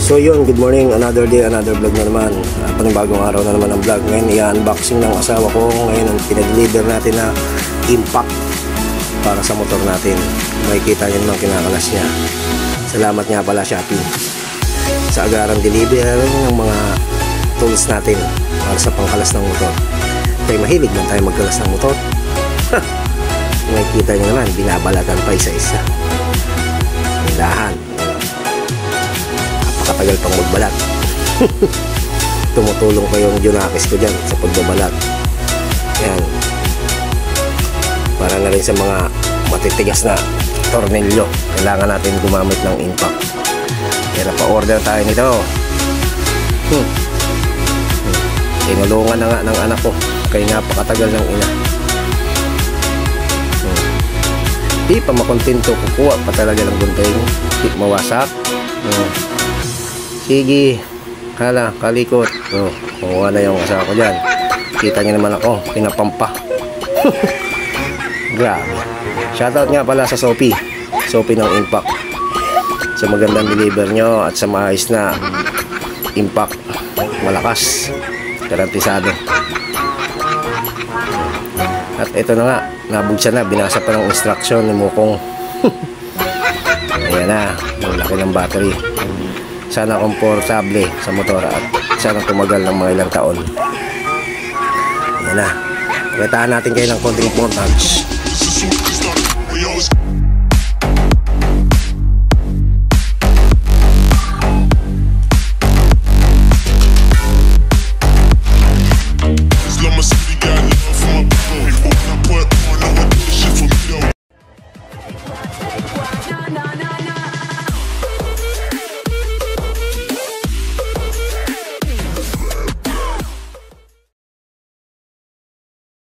So yun, good morning, another day, another vlog na naman. Panibagong araw na naman ang vlog. Ngayon i-unboxing ng asawa ko. Ngayon ang pinag-deliver natin na impact para sa motor natin. Makikita nyo naman kinakalas niya. Salamat nga pala Shopee sa agarang deliver ng mga tools natin para sa pangkalas ng motor. Kaya mahilig man tayo magkalas ng motor. Makikita nyo naman, binabalatan pa isa-isa. Dahan. Napakatagal pang magbalat. Tumutulong pa yung junakis ko dyan sa pagbabalat. Yan. Para na rin sa mga matitigas na tornilyo, kailangan natin gumamit ng impact. Kaya napa-order tayo nito. Tinulungan na nga ng anak ko kaya napakatagal ng ina. Di pa makontento, kukuha pa talaga ng gunting. Di mawasak. Sige, hala, kalikot. Kukuha na yung asawa ko dyan. Kita niyo naman ako, pinapampa. Grabe. Shoutout nga pala sa Sophie ng impact, sa magandang deliver nyo at sa maayos na impact. Malakas, garantisado. At ito na nga, nabuksan na, binasa pa ng instruction ni Mukong. Ayan na, ang laki ng battery. Sana komportable sa motor at sana tumagal ng mga ilang taon. Ayan na, pakitaan natin kayo ng konting montage.